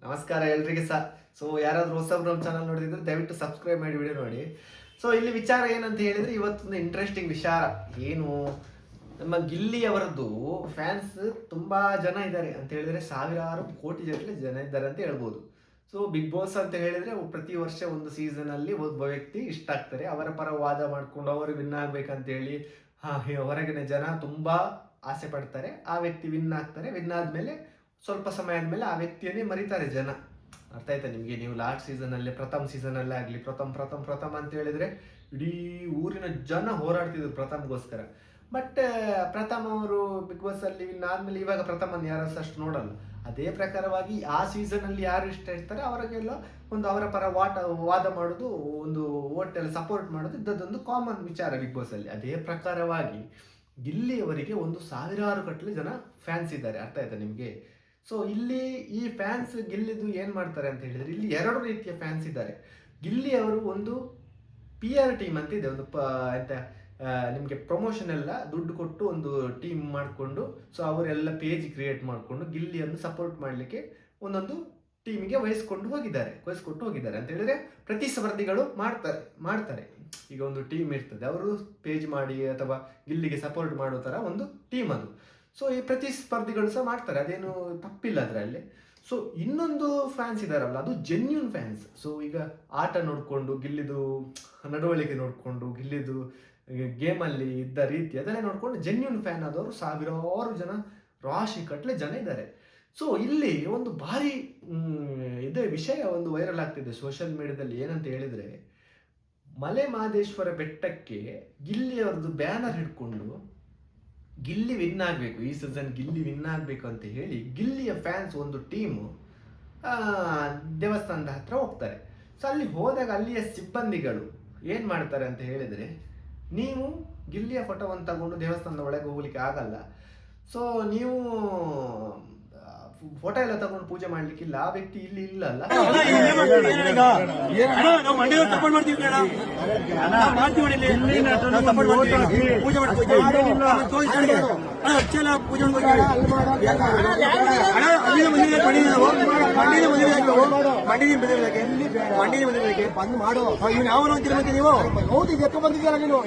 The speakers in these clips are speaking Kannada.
ನಮಸ್ಕಾರ ಎಲ್ರಿಗೆ ಸೊ ಯಾರಾದರೂ ಹೊಸಬ್ರು ನಮ್ಮ ಚಾನಲ್ ನೋಡಿದ್ರೆ ದಯವಿಟ್ಟು ಸಬ್ಸ್ಕ್ರೈಬ್ ಮಾಡಿ ವಿಡಿಯೋ ನೋಡಿ. ಸೊ ಇಲ್ಲಿ ವಿಚಾರ ಏನಂತ ಹೇಳಿದ್ರೆ ಇವತ್ತೊಂದು ಇಂಟ್ರೆಸ್ಟಿಂಗ್ ವಿಚಾರ ಏನು, ನಮ್ಮ ಗಿಲ್ಲಿ ಅವರದ್ದು ಫ್ಯಾನ್ಸ್ ತುಂಬಾ ಜನ ಇದ್ದಾರೆ ಅಂತ ಹೇಳಿದ್ರೆ ಸಾವಿರಾರು ಕೋಟಿ ಜನ ಇದ್ದಾರೆ ಅಂತ ಹೇಳ್ಬೋದು. ಸೊ ಬಿಗ್ ಬಾಸ್ ಅಂತ ಹೇಳಿದ್ರೆ ಪ್ರತಿ ವರ್ಷ ಒಂದು ಸೀಸನ್ ಅಲ್ಲಿ ಒಬ್ಬ ವ್ಯಕ್ತಿ ಇಷ್ಟ ಆಗ್ತಾರೆ, ಅವರ ಪರ ವಾದ ಮಾಡ್ಕೊಂಡು ಅವರು ವಿನ್ ಆಗ್ಬೇಕಂತ ಹೇಳಿ ಹೊರಗಿನ ಜನ ತುಂಬಾ ಆಸೆ ಪಡ್ತಾರೆ. ಆ ವ್ಯಕ್ತಿ ವಿನ್ ಆಗ್ತಾರೆ, ವಿನ್ ಆದ್ಮೇಲೆ ಸ್ವಲ್ಪ ಸಮಯ ಆದ್ಮೇಲೆ ಆ ವ್ಯಕ್ತಿಯನ್ನೇ ಮರಿತಾರೆ ಜನ. ಅರ್ಥ ಆಯ್ತಾ ನಿಮಗೆ? ನೀವು ಲಾಸ್ಟ್ ಸೀಸನ್ ಅಲ್ಲಿ ಪ್ರಥಮ ಸೀಸನ್ ಅಲ್ಲೇ ಆಗ್ಲಿ ಪ್ರಥಮ್ ಅಂತ ಹೇಳಿದ್ರೆ ಇಡೀ ಊರಿನ ಜನ ಹೋರಾಡ್ತಿದ್ರು ಪ್ರಥಮ್ಗೋಸ್ಕರ. ಬಟ್ ಪ್ರಥಮ್ ಅವರು ಬಿಗ್ ಬಾಸ್ ಅಲ್ಲಿ ವಿನ್ ಆದ್ಮೇಲೆ ಇವಾಗ ಪ್ರಥಮನ್ನು ಯಾರು ಅಷ್ಟು ನೋಡಲ್ಲ. ಅದೇ ಪ್ರಕಾರವಾಗಿ ಆ ಸೀಸನ್ ಅಲ್ಲಿ ಯಾರು ಇಷ್ಟ ಇರ್ತಾರೆ ಅವರಿಗೆಲ್ಲ ಒಂದು ಅವರ ಪರ ವಾದ ಮಾಡೋದು, ಒಂದು ಓಟ್ ಎಲ್ಲ ಸಪೋರ್ಟ್ ಮಾಡೋದು ಇದ್ದದ್ದೊಂದು ಕಾಮನ್ ವಿಚಾರ ಬಿಗ್ ಬಾಸ್ ಅಲ್ಲಿ. ಅದೇ ಪ್ರಕಾರವಾಗಿ ಗಿಲ್ಲಿಯವರಿಗೆ ಒಂದು ಸಾವಿರಾರು ಗಟ್ಟಲೆ ಜನ ಫ್ಯಾನ್ಸ್ ಇದ್ದಾರೆ. ಅರ್ಥ ಆಯ್ತಾ ನಿಮಗೆ? ಸೊ ಇಲ್ಲಿ ಈ ಫ್ಯಾನ್ಸ್ ಗಿಲ್ಲಿದು ಏನು ಮಾಡ್ತಾರೆ ಅಂತ ಹೇಳಿದ್ರೆ ಇಲ್ಲಿ ಎರಡು ರೀತಿಯ ಫ್ಯಾನ್ಸ್ ಇದ್ದಾರೆ. ಗಿಲ್ಲಿ ಅವರು ಒಂದು PR ಟೀಮ್ ಅಂತ ಇದೆ, ಒಂದು ಎಂತ ನಿಮಗೆ ಪ್ರಮೋಷನ್ ಎಲ್ಲ ದುಡ್ಡು ಕೊಟ್ಟು ಒಂದು ಟೀಮ್ ಮಾಡಿಕೊಂಡು, ಸೊ ಅವರೆಲ್ಲ ಪೇಜ್ ಕ್ರಿಯೇಟ್ ಮಾಡಿಕೊಂಡು ಗಿಲ್ಲಿಯನ್ನು ಸಪೋರ್ಟ್ ಮಾಡಲಿಕ್ಕೆ ಒಂದೊಂದು ಟೀಮಿಗೆ ವಹಿಸ್ಕೊಟ್ಟು ಹೋಗಿದ್ದಾರೆ ಅಂತ ಹೇಳಿದ್ರೆ ಪ್ರತಿಸ್ಪರ್ಧಿಗಳು ಮಾಡ್ತಾರೆ. ಈಗ ಒಂದು ಟೀಮ್ ಇರ್ತದೆ, ಅವರು ಪೇಜ್ ಮಾಡಿ ಅಥವಾ ಗಿಲ್ಲಿಗೆ ಸಪೋರ್ಟ್ ಮಾಡೋ ಥರ ಒಂದು ಟೀಮ್ ಅದು. ಸೊ ಈ ಪ್ರತಿಸ್ಪರ್ಧಿಗಳು ಸಹ ಮಾಡ್ತಾರೆ, ಅದೇನು ತಪ್ಪಿಲ್ಲ ಅದರಲ್ಲಿ. ಸೊ ಇನ್ನೊಂದು ಫ್ಯಾನ್ಸ್ ಇದಾರಲ್ಲ, ಅದು ಜೆನ್ಯೂನ್ ಫ್ಯಾನ್ಸ್. ಸೊ ಈಗ ಆಟ ನೋಡಿಕೊಂಡು ಗಿಲ್ಲಿದು ನಡವಳಿಕೆ ನೋಡಿಕೊಂಡು ಗಿಲ್ಲಿದು ಗೇಮಲ್ಲಿ ಇದ್ದ ರೀತಿ ಅದನ್ನೇ ನೋಡಿಕೊಂಡು ಜೆನ್ಯೂನ್ ಫ್ಯಾನ್ ಆದವರು ಸಾವಿರಾರು ಜನ, ರಾಶಿ ಕಟ್ಲೆ ಜನ ಇದ್ದಾರೆ. ಸೊ ಇಲ್ಲಿ ಒಂದು ಭಾರಿ ಇದೇ ವಿಷಯ ಒಂದು ವೈರಲ್ ಆಗ್ತಿದೆ ಸೋಷಿಯಲ್ ಮೀಡಿಯಾದಲ್ಲಿ. ಏನಂತ ಹೇಳಿದ್ರೆ ಮಲೆ ಮಹದೇಶ್ವರ ಬೆಟ್ಟಕ್ಕೆ ಗಿಲ್ಲಿ ಅವರದ್ದು ಬ್ಯಾನರ್ ಹಿಡ್ಕೊಂಡು ಗಿಲ್ಲಿ ವಿನ್ ಆಗಬೇಕು, ಈ ಸೀಸನ್ ಗಿಲ್ಲಿ ವಿನ್ ಆಗಬೇಕು ಅಂತ ಹೇಳಿ ಗಿಲ್ಲಿಯ ಫ್ಯಾನ್ಸ್ ಒಂದು ಟೀಮು ದೇವಸ್ಥಾನದ ಹತ್ರ ಹೋಗ್ತಾರೆ. ಸೊ ಅಲ್ಲಿ ಹೋದಾಗ ಅಲ್ಲಿಯ ಸಿಬ್ಬಂದಿಗಳು ಏನು ಮಾಡ್ತಾರೆ ಅಂತ ಹೇಳಿದರೆ, ನೀವು ಗಿಲ್ಲಿಯ ಫೋಟೋವನ್ನು ತಗೊಂಡು ದೇವಸ್ಥಾನದ ಒಳಗೆ ಹೋಗ್ಲಿಕ್ಕೆ ಆಗಲ್ಲ, ಸೊ ನೀವು ಫೋಟೋ ಎಲ್ಲ ತಗೊಂಡು ಪೂಜೆ ಮಾಡ್ಲಿಕ್ಕಿಲ್ಲ, ಆ ವ್ಯಕ್ತಿ ಇಲ್ಲಿ ಇಲ್ಲಲ್ಲ. ಬಂದ್ ಮಾಡು ಯಾವ ಅಂತಿರ್ಬೇಕು ನೀವು. ಹೌದು ಎಕ್ಕ ಬಂದಿದ್ದೀರಾ ನೀನು?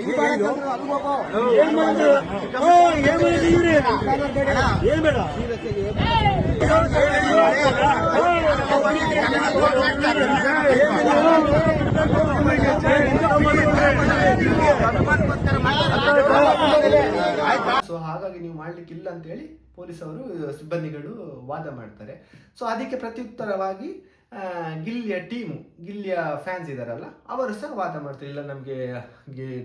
ಏನ್ ಬೇಡ ಸೊ ಹಾಗಾಗಿ ನೀವು ಮಾಡ್ಲಿಕ್ಕಿಲ್ಲ ಅಂತ ಹೇಳಿ ಪೊಲೀಸವರು ಸಿಬ್ಬಂದಿಗಳು ವಾದ ಮಾಡ್ತಾರೆ. ಸೊ ಅದಕ್ಕೆ ಪ್ರತ್ಯುತ್ತರವಾಗಿ ಗಿಲ್ಲಿಯ ಫ್ಯಾನ್ಸ್ ಇದಾರಲ್ಲ ಅವರು ಸಹ ವಾದ ಮಾಡ್ತಾರೆ, ಇಲ್ಲ ನಮಗೆ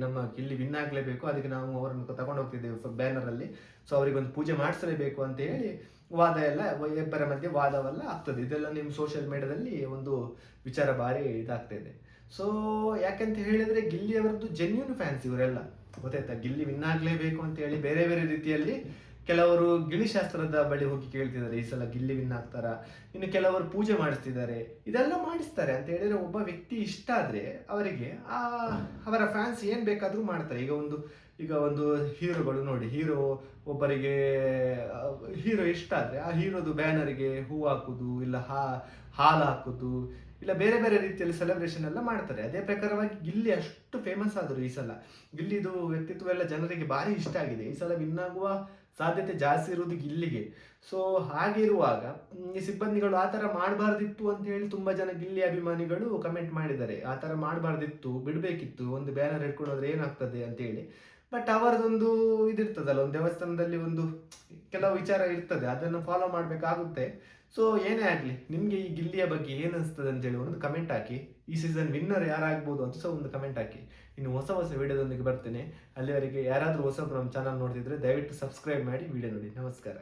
ನಮ್ಮ ಗಿಲ್ಲಿ ವಿನ್ ಆಗಲೇಬೇಕು, ಅದಕ್ಕೆ ನಾವು ಅವರನ್ನು ತಗೊಂಡು ಹೋಗ್ತಿದ್ದೇವೆ ಬ್ಯಾನರ್ ಅಲ್ಲಿ, ಸೊ ಅವರಿಗೊಂದು ಪೂಜೆ ಮಾಡಿಸಲೇಬೇಕು ಅಂತ ಹೇಳಿ ವಾದ ಎಲ್ಲ ಇಬ್ಬರ ಮಧ್ಯೆ ವಾದವೆಲ್ಲ ಆಗ್ತದೆ. ಇದೆಲ್ಲ ನಿಮ್ಮ ಸೋಷಿಯಲ್ ಮೀಡಿಯಾದಲ್ಲಿ ಒಂದು ವಿಚಾರ ಭಾರಿ ಇದಾಗ್ತಾ ಇದೆ. ಸೊ ಯಾಕಂತ ಹೇಳಿದ್ರೆ ಗಿಲ್ಲಿಯವರದ್ದು ಜೆನ್ಯೂನ್ ಫ್ಯಾನ್ಸ್ ಇವರೆಲ್ಲ, ಗೊತ್ತಾಯ್ತಾ? ಗಿಲ್ಲಿ ವಿನ್ ಆಗಲೇಬೇಕು ಅಂತ ಹೇಳಿ ಬೇರೆ ಬೇರೆ ರೀತಿಯಲ್ಲಿ ಕೆಲವರು ಗಿಳಿಶಾಸ್ತ್ರದ ಬಳಿ ಹೋಗಿ ಕೇಳ್ತಿದ್ದಾರೆ, ಈ ಸಲ ಗಿಲ್ಲಿ ವಿನ್ ಆಗ್ತಾರ, ಇನ್ನು ಕೆಲವರು ಪೂಜೆ ಮಾಡಿಸ್ತಿದ್ದಾರೆ, ಇದೆಲ್ಲ ಮಾಡಿಸ್ತಾರೆ. ಅಂತ ಹೇಳಿದ್ರೆ ಒಬ್ಬ ವ್ಯಕ್ತಿ ಇಷ್ಟ ಆದ್ರೆ ಅವರಿಗೆ ಅವರ ಫ್ಯಾನ್ಸ್ ಏನ್ ಬೇಕಾದ್ರೂ ಮಾಡ್ತಾರೆ. ಈಗ ಒಂದು ಹೀರೋಗಳು ನೋಡಿ, ಒಬ್ಬರಿಗೆ ಹೀರೋ ಇಷ್ಟ ಆದ್ರೆ ಆ ಹೀರೋದು ಬ್ಯಾನರ್ಗೆ ಹೂ ಹಾಕುದು, ಇಲ್ಲ ಹಾಲು ಹಾಕುದು, ಇಲ್ಲ ಬೇರೆ ಬೇರೆ ರೀತಿಯಲ್ಲಿ ಸೆಲೆಬ್ರೇಷನ್ ಎಲ್ಲ ಮಾಡ್ತಾರೆ. ಅದೇ ಪ್ರಕಾರವಾಗಿ ಗಿಲ್ಲಿ ಅಷ್ಟು ಫೇಮಸ್ ಆದ್ರು ಈ ಸಲ. ಗಿಲ್ಲಿದು ವ್ಯಕ್ತಿತ್ವ ಎಲ್ಲ ಜನರಿಗೆ ಭಾರಿ ಇಷ್ಟ ಆಗಿದೆ. ಈ ಸಲ ವಿನ್ ಆಗುವ ಸಾಧ್ಯತೆ ಜಾಸ್ತಿ ಇರುವುದು ಗಿಲ್ಲಿಗೆ. ಸೊ ಹಾಗಿರುವಾಗ ಈ ಸಿಬ್ಬಂದಿಗಳು ಆ ಥರ ಮಾಡಬಾರ್ದಿತ್ತು ಅಂತ ಹೇಳಿ ತುಂಬಾ ಜನ ಗಿಲ್ಲಿ ಅಭಿಮಾನಿಗಳು ಕಮೆಂಟ್ ಮಾಡಿದ್ದಾರೆ. ಆ ಥರ ಮಾಡಬಾರ್ದಿತ್ತು, ಬಿಡಬೇಕಿತ್ತು, ಒಂದು ಬ್ಯಾನರ್ ಹಿಡ್ಕೊಂಡು ಹೋದ್ರೆ ಏನಾಗ್ತದೆ ಅಂತ ಹೇಳಿ. ಬಟ್ ಅವರದೊಂದು ಇದಿರ್ತದಲ್ಲ, ಒಂದು ದೇವಸ್ಥಾನದಲ್ಲಿ ಒಂದು ಕೆಲವು ವಿಚಾರ ಇರ್ತದೆ, ಅದನ್ನು ಫಾಲೋ ಮಾಡಬೇಕಾಗುತ್ತೆ. ಸೊ ಏನೇ ಆಗಲಿ, ನಿಮಗೆ ಈ ಗಿಲ್ಲಿಯ ಬಗ್ಗೆ ಏನು ಅನಿಸ್ತದೆ ಅಂತೇಳಿ ಒಂದು ಕಮೆಂಟ್ ಹಾಕಿ. ಈ ಸೀಸನ್ ವಿನ್ನರ್ ಯಾರಾಗ್ಬೋದು ಅಂತ ಸಹ ಒಂದು ಕಮೆಂಟ್ ಹಾಕಿ. ಇನ್ನು ಹೊಸ ವಿಡಿಯೋದೊಂದಿಗೆ ಬರ್ತೇನೆ. ಅಲ್ಲಿವರೆಗೆ ಯಾರಾದರೂ ಹೊಸಬ್ರು ನಮ್ಮ ಚಾನಲ್ ನೋಡ್ತಿದ್ರೆ ದಯವಿಟ್ಟು ಸಬ್ಸ್ಕ್ರೈಬ್ ಮಾಡಿ ವಿಡಿಯೋ ನೋಡಿ. ನಮಸ್ಕಾರ.